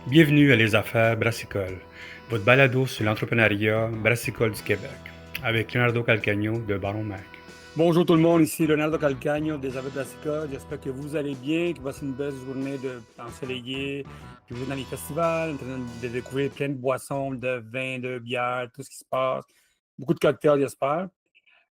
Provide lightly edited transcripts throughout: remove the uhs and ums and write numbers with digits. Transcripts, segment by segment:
Bienvenue à Les Affaires Brassicoles, votre balado sur l'entrepreneuriat brassicole du Québec, avec Leonardo Calcagno de Baron Mac. Bonjour tout le monde, ici Leonardo Calcagno des Affaires Brassicoles. J'espère que vous allez bien, que vous passez une belle journée ensoleillée, que vous êtes dans les festivals, en train de découvrir plein de boissons, de vins, de bières, tout ce qui se passe. Beaucoup de cocktails, j'espère.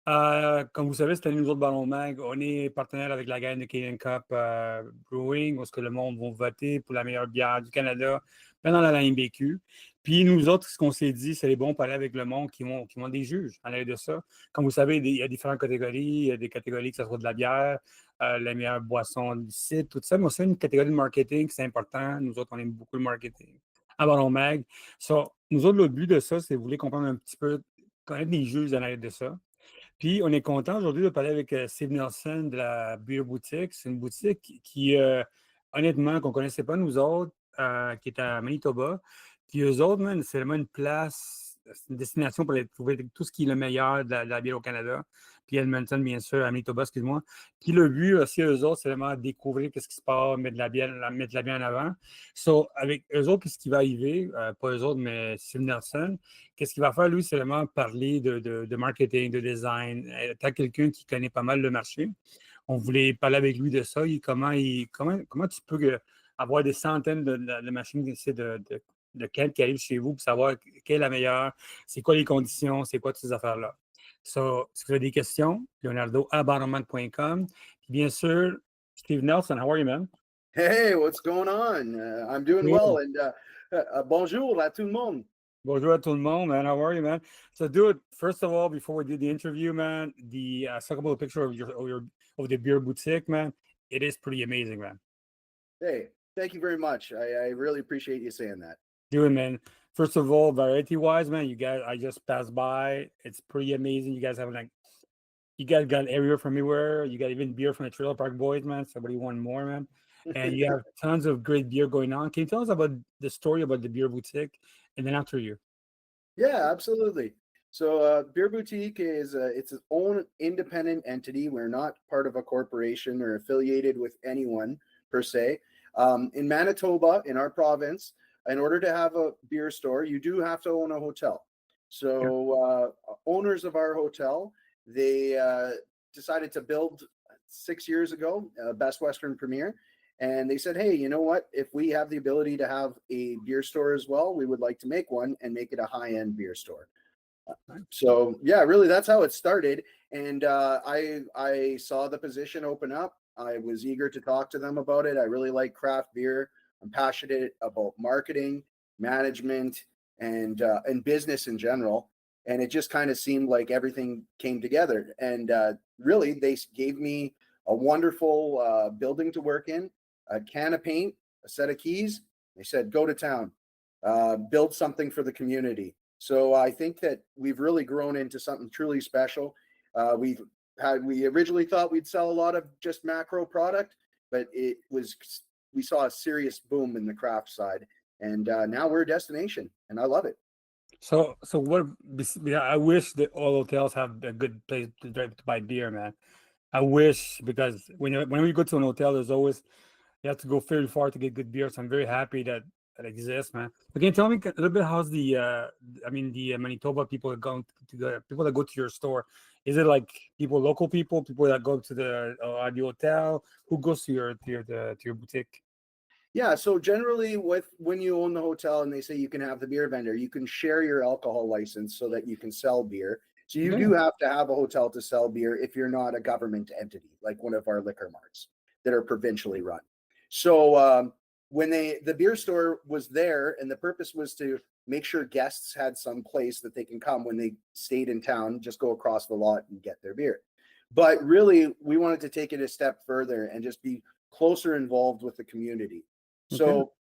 Comme vous savez, cette année, nous autres, Ballon Mag, on est partenaire avec la gang de KEG MANAGEMENT Brewing, où est-ce que le monde va voter pour la meilleure bière du Canada pendant la LAMBQ. Puis nous autres, ce qu'on s'est dit, c'est bon parler avec le monde qui vont des juges en l'air de ça. Comme vous savez, il y a différentes catégories. Il y a des catégories que ce soit de la bière, la meilleure boisson du site, tout ça. Mais aussi une catégorie de marketing, c'est important. Nous autres, on aime beaucoup le marketing à Ballon Mag. So, nous autres, le but de ça, c'est de vous comprendre un petit peu, connaître les juges en l'air de ça. Puis, on est content aujourd'hui de parler avec Steve Nelson de la Beer Boutique. C'est une boutique qui honnêtement, qu'on ne connaissait pas nous autres, qui est à Manitoba. Puis, eux autres, man, c'est vraiment une place, c'est une destination pour aller trouver tout ce qui est le meilleur de la bière au Canada. Puis, Edmonton, bien sûr, à Manitoba, excuse-moi. Puis, le but aussi, eux autres, c'est vraiment découvrir ce qui se passe, mettre de la bière en avant. So, avec eux autres, qu'est-ce qui va arriver? Pas eux autres, mais Steve Nelson. Qu'est-ce qu'il va faire, lui, c'est vraiment parler de marketing, de design. Étant quelqu'un qui connaît pas mal le marché, on voulait parler avec lui de ça. Comment tu peux avoir des centaines de machines de quête qui arrivent chez vous pour savoir quelle est la meilleure, c'est quoi les conditions, c'est quoi toutes ces affaires-là. So, si vous avez des questions, leonardo@bottomman.com. Puis bien sûr, Steve Nelson, how are you, man? Hey, what's going on? I'm doing Good. well, and bonjour à tout le monde. Bonjour à tout le monde, man. How are you, man? So, dude, first of all, before we do the interview, man, talk about a picture of the beer boutique, man. It is pretty amazing, man. Hey, thank you very much. I really appreciate you saying that. Dude, man. First of all, variety-wise, man, you guys, I just passed by. It's pretty amazing. You guys got everywhere from everywhere. You got even beer from the Trailer Park Boys, man. Somebody want more, man. And you have tons of great beer going on. Can you tell us about the story about the beer boutique, and then after you? Yeah, absolutely. So, Beer Boutique is it's its own independent entity. We're not part of a corporation or affiliated with anyone per se. In Manitoba, in our province, in order to have a beer store, you do have to own a hotel. Yeah. So, owners of our hotel, they decided to build 6 years ago, Best Western Premier. And they said, hey, you know what? If we have the ability to have a beer store as well, we would like to make one and make it a high-end beer store. So yeah, really, that's how it started. And I saw the position open up. I was eager to talk to them about it. I really like craft beer. I'm passionate about marketing, management, and business in general. And it just kind of seemed like everything came together. And really, they gave me a wonderful building to work in, a can of paint, a set of keys. They said, go to town, build something for the community. So I think that we've really grown into something truly special. We originally thought we'd sell a lot of just macro product, but we saw a serious boom in the craft side. And now we're a destination, and I love it. So what? Yeah, I wish that all hotels have a good place to buy beer, man. I wish, because whenever you go to an hotel, there's always you have to go very far to get good beer. So I'm very happy that exists, man. But can you tell me a little bit how's the Manitoba people that people that go to your store? Is it like local people that go to the hotel? Who goes to your boutique? Yeah, so generally when you own the hotel and they say you can have the beer vendor, you can share your alcohol license so that you can sell beer. So you do have to have a hotel to sell beer if you're not a government entity, like one of our liquor marts that are provincially run. So when the beer store was there, and the purpose was to make sure guests had some place that they can come when they stayed in town, just go across the lot and get their beer. But really, we wanted to take it a step further and just be closer involved with the community. Okay. So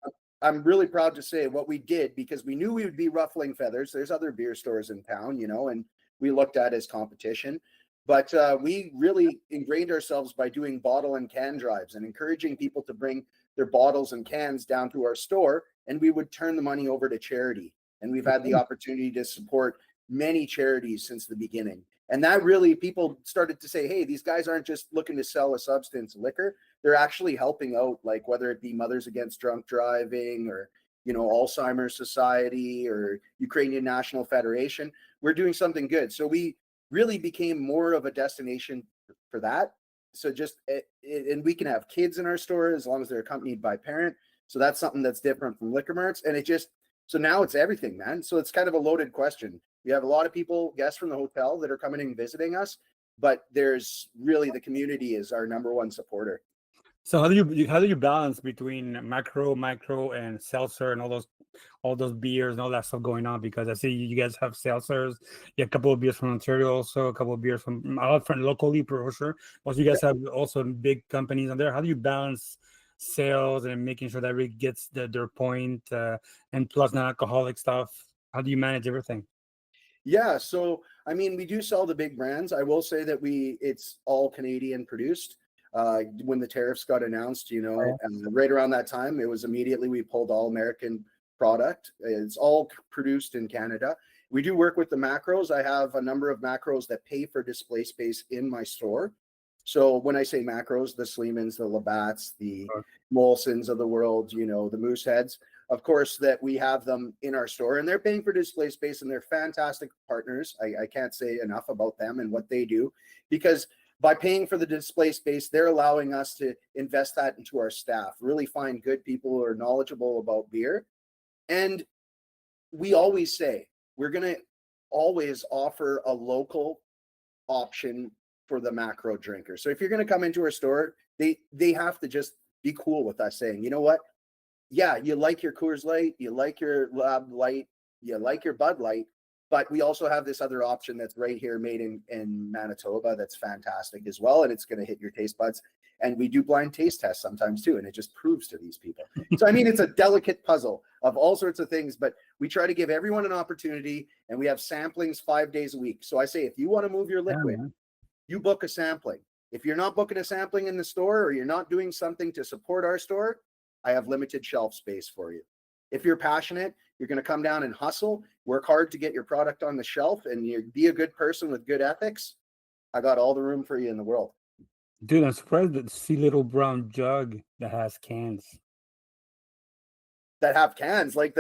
I'm really proud to say what we did, because we knew we would be ruffling feathers. There's other beer stores in town, and we looked at as competition. But we really ingrained ourselves by doing bottle and can drives and encouraging people to bring their bottles and cans down to our store, and we would turn the money over to charity. And we've had the opportunity to support many charities since the beginning. And that really, people started to say, hey, these guys aren't just looking to sell a substance, liquor. They're actually helping out, like whether it be Mothers Against Drunk Driving or Alzheimer's Society or Ukrainian National Federation. We're doing something good. So we really became more of a destination for that. So and we can have kids in our store as long as they're accompanied by a parent. So that's something that's different from liquor marts. And so now it's everything, man. So it's kind of a loaded question. We have a lot of guests from the hotel that are coming and visiting us, but there's really the community is our number one supporter. So how do you balance between macro, micro, and seltzer and all those beers and all that stuff going on? Because I see you guys have seltzers, you have a couple of beers from Ontario, also a couple of beers from locally for sure. Also, you guys have also big companies on there. How do you balance sales and making sure that everybody gets their point and plus non-alcoholic stuff? How do you manage everything? Yeah, so I mean, we do sell the big brands. I will say that it's all Canadian produced. When the tariffs got announced, right around that time, it was immediately we pulled all American product. It's all produced in Canada. We do work with the macros. I have a number of macros that pay for display space in my store. So when I say macros, the Sleemans, the Labatts, the Molsons of the world, the Mooseheads, of course, that we have them in our store and they're paying for display space and they're fantastic partners. I can't say enough about them and what they do, because by paying for the display space, they're allowing us to invest that into our staff, really find good people who are knowledgeable about beer. And we always say we're going to always offer a local option for the macro drinker. So if you're going to come into our store, they have to just be cool with us saying, you know what? Yeah, you like your Coors Light, you like your Lab Light, you like your Bud Light, but we also have this other option that's right here made in Manitoba that's fantastic as well, and it's going to hit your taste buds. And we do blind taste tests sometimes too, and it just proves to these people. So I mean, it's a delicate puzzle of all sorts of things, but we try to give everyone an opportunity, and we have samplings 5 days a week. So I say, if you want to move your liquid, you book a sampling. If you're not booking a sampling in the store or you're not doing something to support our store, I have limited shelf space for you. If you're passionate, you're going to come down and hustle, work hard to get your product on the shelf, and you be a good person with good ethics, I got all the room for you in the world. Dude, I'm surprised to see little brown jug that has cans. That have cans, like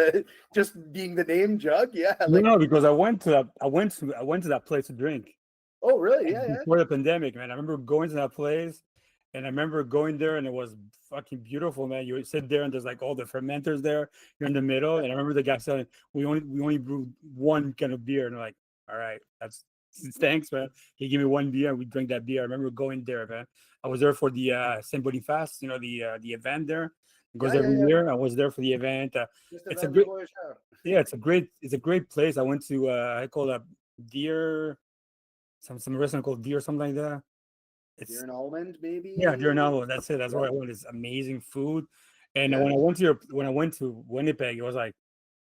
just being the name jug, yeah. No, because I went to that place to drink. Oh, really? Yeah. Before the pandemic, man. I remember going to that place, and I remember going there, and it was fucking beautiful, man. You would sit there, and there's like all the fermenters there. You're in the middle, and I remember the guy saying, "We only brew one kind of beer," and I'm like, "All right, thanks, man." He gave me one beer, and we drank that beer. I remember going there, man. I was there for the Saint Boniface, the event there. It goes every year. I was there for the event. It's a great place. I went to I call it Deer. Some restaurant called Deer, something like that. Deer and Almond, maybe. Yeah, Deer and Almond. That's it. That's what I want. It's amazing food. And when I went to Winnipeg, it was like,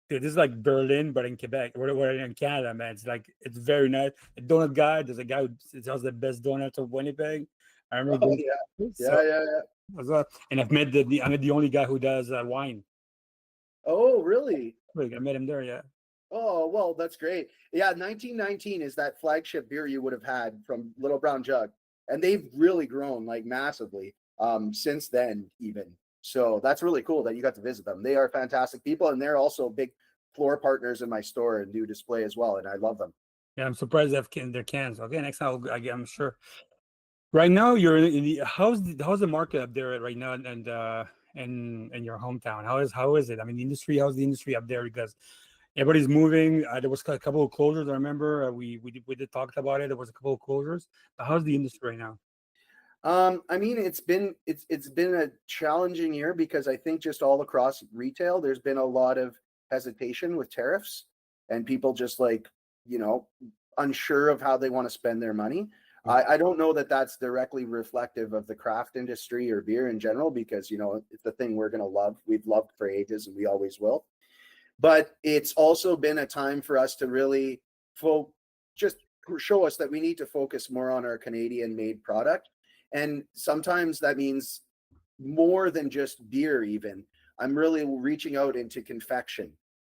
dude, this is like Berlin, but in Quebec. We're in Canada, man. It's very nice. The donut guy, there's a guy who sells the best donuts of Winnipeg. I remember. And I've met the only guy who does wine. Oh, really? I met him there. Yeah. Oh, well, that's great. Yeah, 1919 is that flagship beer you would have had from Little Brown Jug. And they've really grown like massively since then even. So that's really cool that you got to visit them. They are fantastic people, and they're also big floor partners in my store and do display as well, and I love them. Yeah, I'm surprised they have their cans. Okay, next time I'm sure. Right now, you're in the how's the market up there right now, and in your hometown? How is it? I mean, how's the industry up there? Because everybody's moving. There was a couple of closures. I remember we did talk about it. There was a couple of closures. But how's the industry right now? I mean, it's been a challenging year because I think just all across retail, there's been a lot of hesitation with tariffs and people just unsure of how they want to spend their money. I don't know that that's directly reflective of the craft industry or beer in general, because it's the thing we're going to love. We've loved for ages and we always will. But it's also been a time for us to really just show us that we need to focus more on our Canadian-made product. And sometimes that means more than just beer even. I'm really reaching out into confection,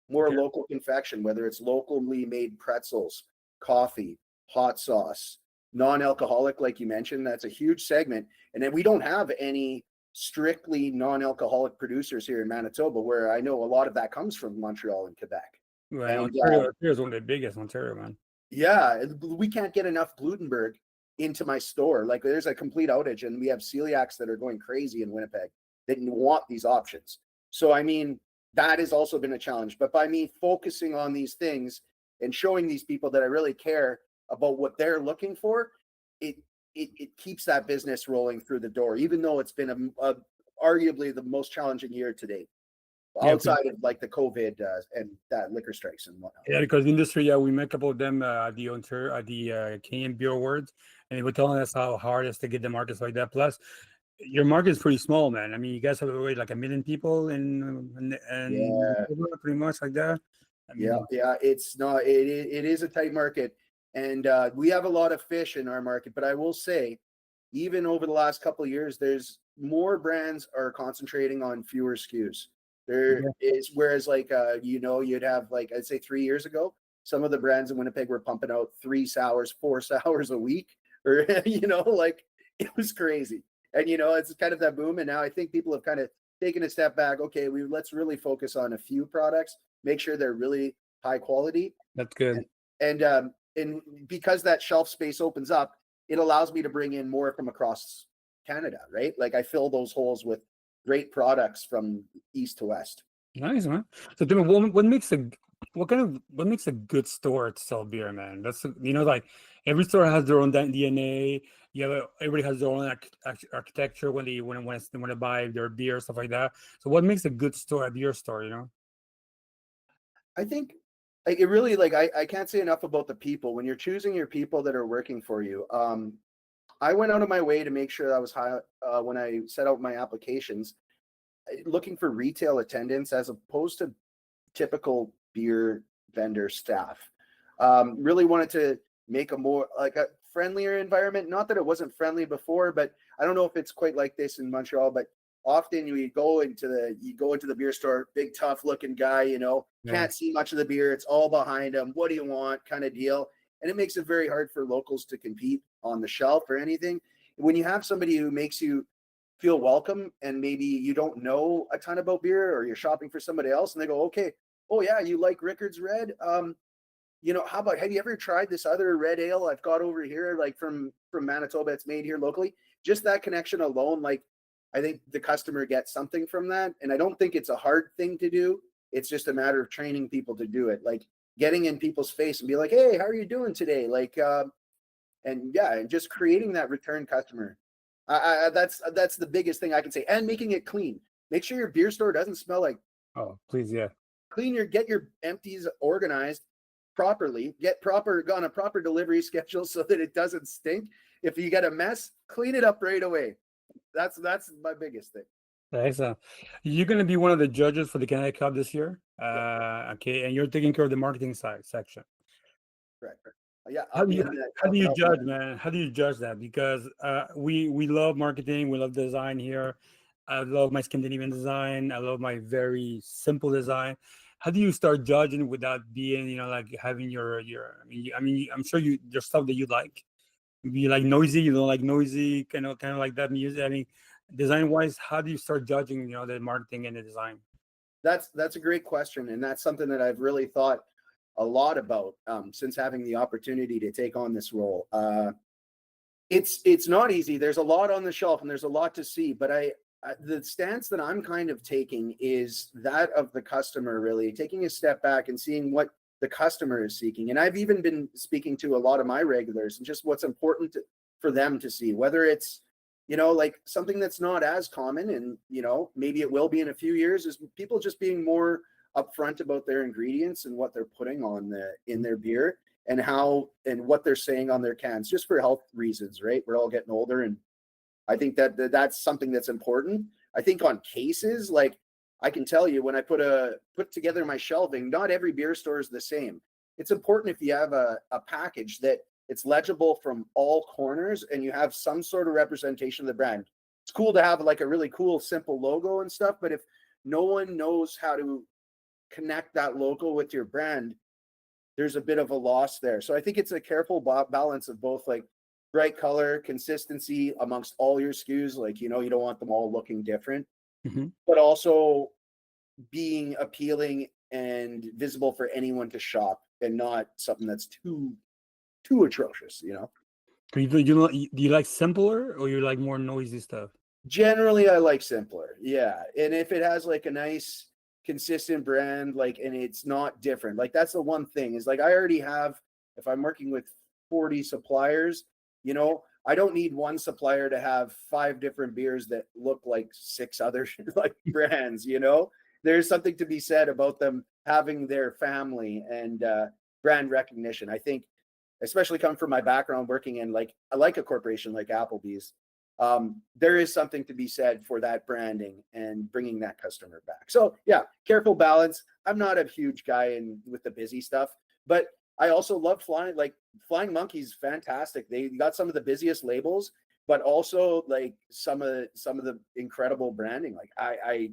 more local confection, whether it's locally made pretzels, coffee, hot sauce, non-alcoholic, like you mentioned. That's a huge segment. And then we don't have any strictly non-alcoholic producers here in Manitoba, where I know a lot of that comes from Montreal and Quebec. Right. And Ontario is one of the biggest, Ontario, man. yeah, we can't get enough Glutenberg into my store. Like there's a complete outage, and we have celiacs that are going crazy in Winnipeg that want these options. So I mean, that has also been a challenge. But by me focusing on these things and showing these people that I really care about what they're looking for, it keeps that business rolling through the door, even though it's been arguably the most challenging year to date, outside of like the COVID and that liquor strikes and whatnot. Yeah, because industry, we met a couple of them at the Canadian Beer Awards, and they were telling us how hard it is to get the markets like that. Plus, your market is pretty small, man. I mean, you guys have like 1 million people and pretty much like that. I mean, it's not. It is a tight market, and we have a lot of fish in our market. But I will say, even over the last couple of years, there's more brands are concentrating on fewer SKUs. There is, whereas like you'd have like I'd say 3 years ago, some of the brands in Winnipeg were pumping out 3 sours, 4 sours a week, or like it was crazy. And it's kind of that boom. And now I think people have kind of taken a step back. Okay, let's really focus on a few products, make sure they're really high quality. That's good. And because that shelf space opens up, it allows me to bring in more from across Canada, right? Like I fill those holes with great products from east to west. Nice, man. So tell me, what makes a good store to sell beer, man? That's like every store has their own DNA. Everybody has their own architecture when they want to buy their beer, stuff like that. So what makes a good store, a beer store? I think like it really I can't say enough about the people. When you're choosing your people that are working for you, I went out of my way to make sure I was high when I set out my applications, looking for retail attendants as opposed to typical beer vendor staff. Really wanted to make a more like a friendlier environment. Not that it wasn't friendly before, but I don't know if it's quite like this in Montreal. But often you go into the beer store, big tough looking guy, can't see much of the beer. It's all behind him. What do you want? Kind of deal. And it makes it very hard for locals to compete on the shelf or anything. When you have somebody who makes you feel welcome and maybe you don't know a ton about beer or you're shopping for somebody else and they go, okay, oh yeah, you like Rickard's Red? How about, have you ever tried this other red ale I've got over here, like from Manitoba, it's made here locally? Just that connection alone, like I think the customer gets something from that. And I don't think it's a hard thing to do. It's just a matter of training people to do it. Like getting in people's face and be like, hey, how are you doing today? Like, and just creating that return customer. That's the biggest thing I can say. And making it clean. Make sure your beer store doesn't smell like. Oh, please, yeah. Get your empties organized properly. On a proper delivery schedule so that it doesn't stink. If you get a mess, clean it up right away. That's my biggest thing. Excellent. You're going to be one of the judges for the Canada Cup this year. Okay, and you're taking care of the marketing section. Correct. Yeah. How do you judge, man? How do you judge that? Because we love marketing, we love design here. I love my Scandinavian design. I love my very simple design. How do you start judging without being, like having your? I mean, I'm sure there's stuff that you like. You like noisy, you don't like noisy, kind of like that music. I mean, design wise, how do you start judging, the marketing and the design? That's a great question, and that's something that I've really thought a lot about since having the opportunity to take on this role. It's not easy. There's a lot on the shelf and there's a lot to see, but the stance that I'm kind of taking is that of the customer, really taking a step back and seeing what the customer is seeking. And I've even been speaking to a lot of my regulars and just what's important for them to see, whether it's like something that's not as common and maybe it will be in a few years, is people just being more upfront about their ingredients and what they're putting in their beer and what they're saying on their cans, just for health reasons, right? We're all getting older, and I think that's something that's important. I think on cases, like I can tell you, when I put together my shelving, not every beer store is the same. It's important if you have a package that it's legible from all corners and you have some sort of representation of the brand. It's cool to have like a really cool, simple logo and stuff, but if no one knows how to connect that logo with your brand, there's a bit of a loss there. So I think it's a careful balance of both, like bright color, consistency amongst all your SKUs. Like, you don't want them all looking different, but also being appealing and visible for anyone to shop, and not something that's too atrocious. Do you like simpler, or you like more noisy stuff? Generally, I like simpler. Yeah. And if it has like a nice consistent brand, like, and it's not different, like that's the one thing is like, I already have, if I'm working with 40 suppliers, I don't need one supplier to have 5 different beers that look like 6 other like brands. There's something to be said about them having their family and brand recognition. I think, especially coming from my background working in like a corporation like Applebee's, there is something to be said for that branding and bringing that customer back. So yeah, careful balance. I'm not a huge guy with the busy stuff, but I also love flying. Like Flying Monkey's fantastic. They got some of the busiest labels, but also like some of the incredible branding. Like I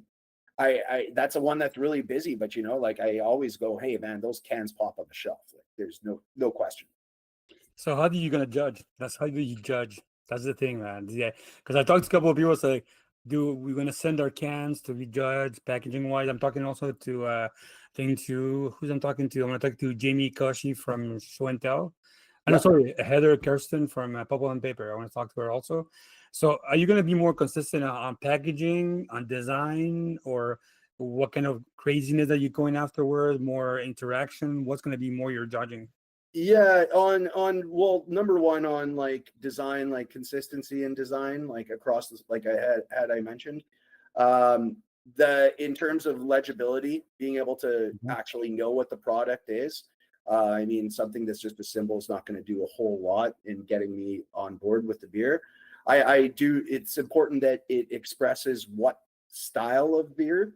that's a one that's really busy, but like I always go, hey man, those cans pop on the shelf. Like there's no question. So how do you gonna judge? How do you judge? That's the thing, man. Yeah, because I talked to a couple of people. Say, we're gonna send our cans to be judged packaging wise? I'm talking also to who's I'm talking to. I'm gonna talk to Jamie Koshi from Show and Tell. And sorry, Heather Kirsten from Purple and Paper. I want to talk to her also. So are you gonna be more consistent on packaging, on design, or what kind of craziness are you going afterward? More interaction? What's gonna be more you're judging? Yeah, well, number one, on like design, like consistency in design, like across this, like I mentioned, in terms of legibility, being able to actually know what the product is. I mean, something that's just a symbol is not going to do a whole lot in getting me on board with the beer. It's important that it expresses what style of beer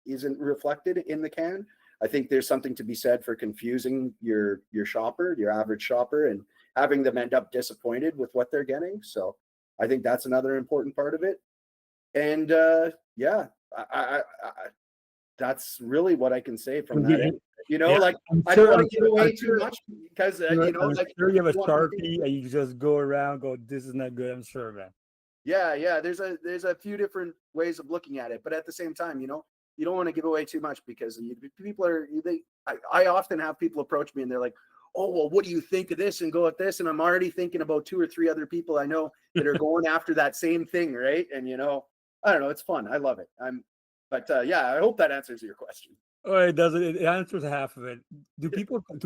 isn't reflected in the can. I think there's something to be said for confusing your shopper, your average shopper, and having them end up disappointed with what they're getting. So I think that's another important part of it. And yeah, I that's really what I can say from that end. Like I don't want to give away too much because I'm like sure you have a Sharpie and you just go around, this is not good. I'm sure, man. Yeah. There's a few different ways of looking at it, but at the same time, you don't want to give away too much because people I often have people approach me and they're like, oh, well, what do you think of this? And go at this. And I'm already thinking about 2 or 3 other people I know that are going after that same thing. Right. And, I don't know. It's fun. I love it. But yeah, I hope that answers your question. Oh, it does. It answers half of it. Do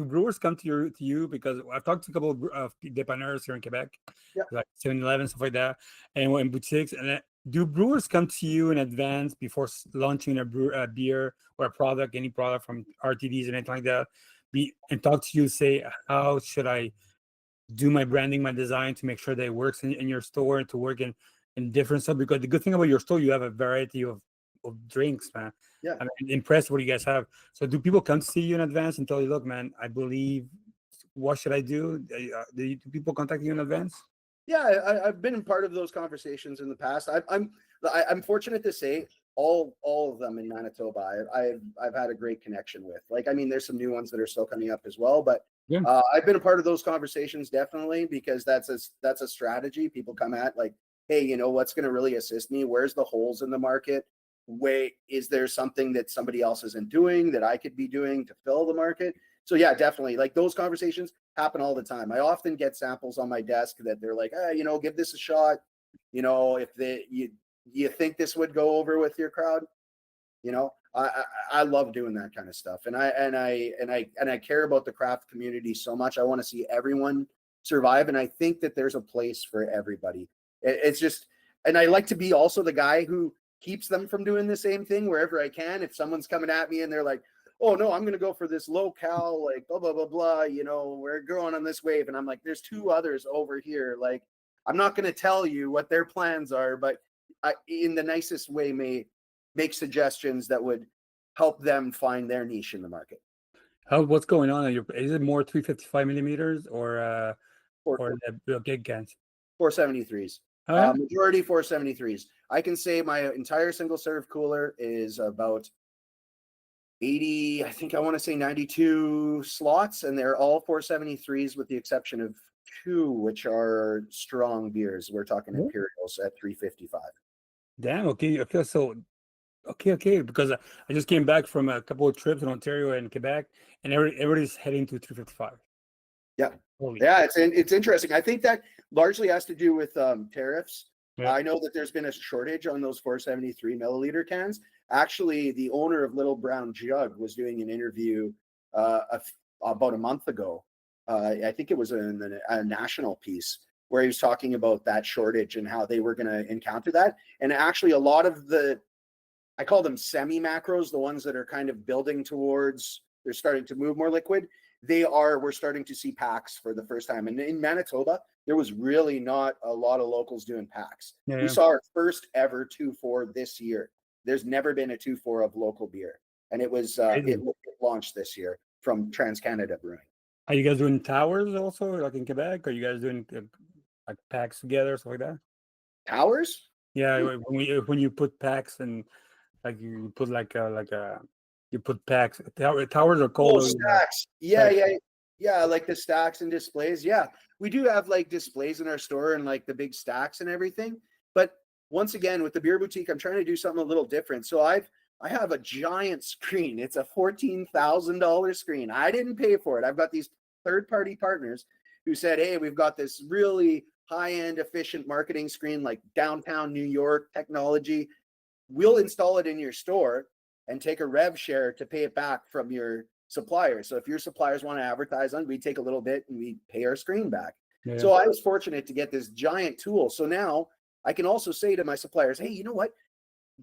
brewers come to you? Because I've talked to a couple of dépanneurs here in Quebec, like 7-Eleven, stuff like that, and in boutiques. And do brewers come to you in advance before launching a beer or a product, any product from RTDs and anything like that, and talk to you, say, how should I do my branding, my design to make sure that it works in your store and to work in different stuff? Because the good thing about your store, you have a variety of drinks, man. Yeah, I'm impressed what you guys have. So do people come see you in advance and tell you, look, man, I believe, what should I do? Do people contact you in advance? Yeah, I've been in part of those conversations in the past. I'm fortunate to say all of them in Manitoba I've had a great connection with. Like, I mean, there's some new ones that are still coming up as well, but I've been a part of those conversations definitely, because that's a strategy people come at, like, hey, what's going to really assist me? Where's the holes in the market? Is there something that somebody else isn't doing that I could be doing to fill the market? So yeah, definitely, like, those conversations happen all the time. I often get samples on my desk that they're like, give this a shot. If you think this would go over with your crowd, I love doing that kind of stuff. And I care about the craft community so much. I want to see everyone survive. And I think that there's a place for everybody. It's just, and I like to be also the guy who keeps them from doing the same thing wherever I can. If someone's coming at me and they're like, oh no, I'm going to go for this low cal, like blah, blah, blah, blah, we're going on this wave. And I'm like, there's 2 others over here. Like, I'm not going to tell you what their plans are, but I, in the nicest way, may make suggestions that would help them find their niche in the market. What's going on? Is it more 355 millimeters or the big cans? 473s. Oh, yeah? Majority 473s. I can say my entire single serve cooler is about 80, I think I want to say 92 slots, and they're all 473s with the exception of 2, which are strong beers. We're talking Oh. Imperials at $3.55. Damn. Okay. Okay. So. Okay. Because I just came back from a couple of trips in Ontario and Quebec, and everybody's heading to 355. Yeah. Holy. Yeah, it's interesting. I think that largely has to do with tariffs. Yeah. I know that there's been a shortage on those 473 milliliter cans. Actually, the owner of Little Brown Jug was doing an interview about a month ago. I think it was a national piece where he was talking about that shortage and how they were going to encounter that. And actually, a lot of I call them semi-macros, the ones that are kind of building towards, they're starting to move more liquid. We're starting to see packs for the first time. And in Manitoba, there was really not a lot of locals doing packs. Yeah. We saw our first ever 2-4 this year. There's never been a 2-4 of local beer. And it was it launched this year from TransCanada Brewing. Are you guys doing towers also, like in Quebec? Are you guys doing like packs together, stuff like that? Towers? Yeah, when you put packs and like you put you put packs. Towers are called stacks. Yeah, like the stacks and displays. Yeah, we do have like displays in our store and like the big stacks and everything. But once again, with the beer boutique, I'm trying to do something a little different. So I have a giant screen. It's a $14,000 screen. I didn't pay for it. I've got these third-party partners who said, hey, we've got this really high-end efficient marketing screen, like downtown New York technology. We'll install it in your store and take a rev share to pay it back from your supplier. So if your suppliers want to advertise on, we take a little bit and we pay our screen back. Yeah. So I was fortunate to get this giant tool. So now I can also say to my suppliers, hey, you know what?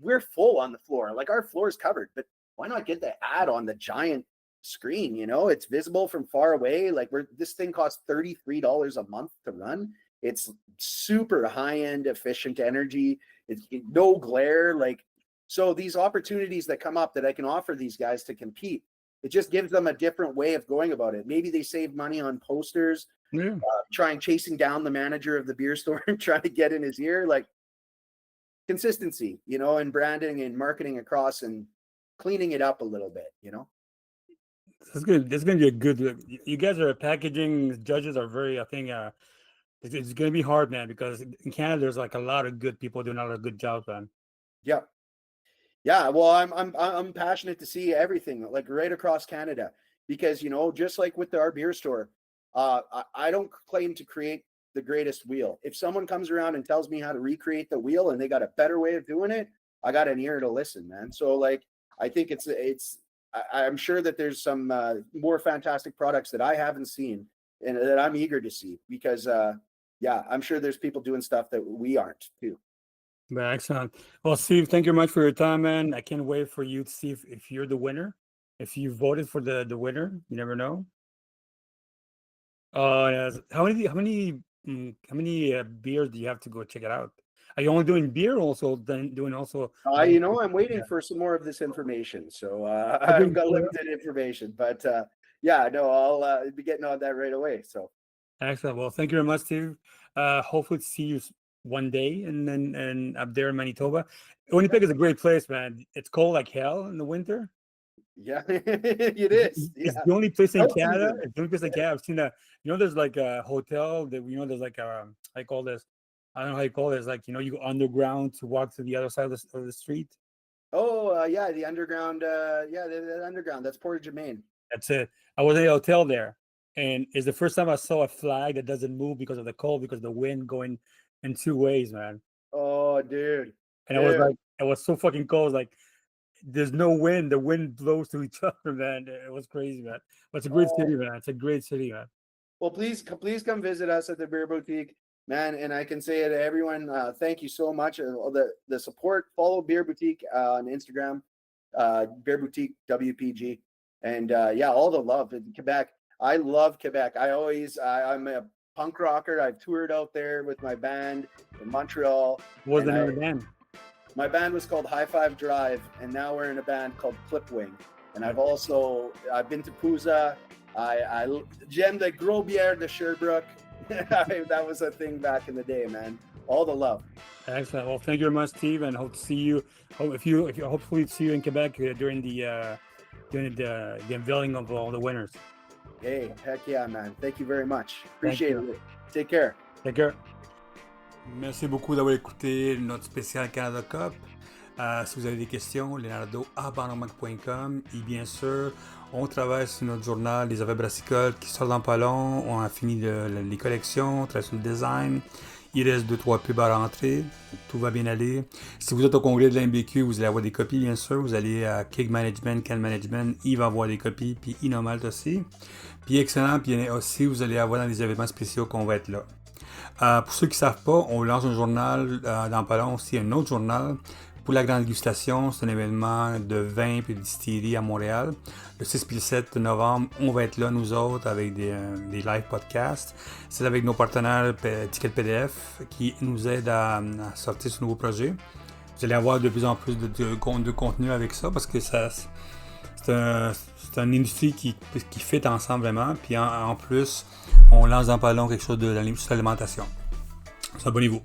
We're full on the floor. Like our floor is covered, but why not get the ad on the giant screen? You know, it's visible from far away. Like this thing costs $33 a month to run. It's super high-end, efficient energy. It's no glare. Like, so these opportunities that come up that I can offer these guys to compete, it just gives them a different way of going about it. Maybe they save money on posters, chasing down the manager of the beer store and trying to get in his ear. Like consistency, you know, and branding and marketing across and cleaning it up a little bit, you know. This is good. This is going to be a good. You guys are packaging judges are very. I think it's going to be hard, man, because in Canada there's like a lot of good people doing a lot of good jobs, man. Yeah. Yeah, well, I'm passionate to see everything like right across Canada because, you know, just like with our beer store, I don't claim to create the greatest wheel. If someone comes around and tells me how to recreate the wheel and they got a better way of doing it, I got an ear to listen, man. So like, I think I'm sure that there's some more fantastic products that I haven't seen and that I'm eager to see because, I'm sure there's people doing stuff that we aren't too. Excellent. Well, Steve, thank you very much for your time, man. I can't wait for you to see if you're the winner. If you voted for the winner, you never know. Yes. How many beers do you have to go check it out? Are you only doing beer, also then doing also? You know, I'm waiting for some more of this information, so I've got limited information, but I'll be getting on that right away. So excellent. Well, thank you very much, Steve. Hopefully, see you one day and up there in Manitoba. Winnipeg is a great place, man. It's cold like hell in the winter. Yeah, it is. It's the only place in Canada. It's the only place in Canada. I've seen there's like a hotel that there's like I call this. I don't know how you call it. It's like, you go underground to walk to the other side of the street. Oh, the underground. The underground. That's Port-au-Germain. That's it. I was in a hotel there, and it's the first time I saw a flag that doesn't move because of the cold, because of the wind going in two ways, man. Oh, dude. And I was like, it was so fucking cold. Like, there's no wind. The wind blows to each other, man. It was crazy, man. But it's a great city, man. It's a great city, man. Well, please come visit us at the Beer Boutique, man. And I can say to everyone, thank you so much. The support. Follow Beer Boutique on Instagram, Beer Boutique WPG, and all the love in Quebec. I love Quebec. I'm a punk rocker. I've toured out there with my band in Montreal. What was the name of the band? My band was called High Five Drive, and now we're in a band called Clipwing. And I've been to Pouza. J'aime de gros bières de Sherbrooke. That was a thing back in the day, man. All the love. Excellent. Well, thank you very much, Steve, and hope to see you. Hopefully see you in Quebec during the unveiling of all the winners. Hey, heck yeah, man. Thank you very much. Appreciate it. Take care. Take care. Merci beaucoup d'avoir écouté notre spécial Canada Cup. Si vous avez des questions, leonardo@barnomac.com. Et bien sûr, on travaille sur notre journal des Affaires Brassicoles qui sort dans pas long. On a fini les collections, on travaille sur le design. Il reste 2-3 pubs à rentrer. Tout va bien aller. Si vous êtes au Congrès de L'AMBQ, vous allez avoir des copies, bien sûr. Vous allez à KEG Management, il va avoir des copies, puis Inomalt aussi. Puis excellent, puis aussi, vous allez avoir dans les événements spéciaux qu'on va être là. Pour ceux qui ne savent pas, on lance un journal dans pas long aussi, un autre journal pour la grande dégustation. C'est un événement de vin et de distillerie à Montréal. Le 6 et le 7 novembre, on va être là, nous autres, avec des live podcasts. C'est avec nos partenaires Ticket PDF qui nous aident à sortir ce nouveau projet. Vous allez avoir de plus en plus de contenu avec ça parce que c'est une industrie qui fit ensemble vraiment. Puis en plus, on lance dans pas long quelque chose de l'alimentation. Abonnez-vous.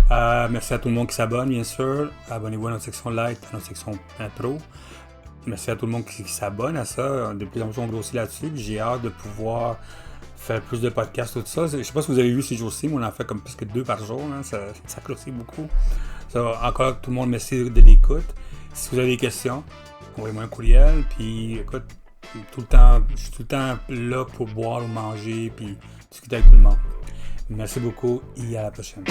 Merci à tout le monde qui s'abonne, bien sûr. Abonnez-vous à notre section Light, à notre section Pro. Merci à tout le monde qui s'abonne à ça. De plus en plus, on grossit là-dessus. J'ai hâte de pouvoir faire plus de podcasts, tout ça. Je ne sais pas si vous avez vu ces jours-ci, mais on en fait comme plus que 2 par jour. Hein. Ça grossit beaucoup. Encore, tout le monde, merci de l'écoute. Si vous avez des questions, envoyez-moi un courriel. Puis, écoute, je suis tout le temps là pour boire ou manger, puis discuter avec tout le monde. Merci beaucoup et à la prochaine.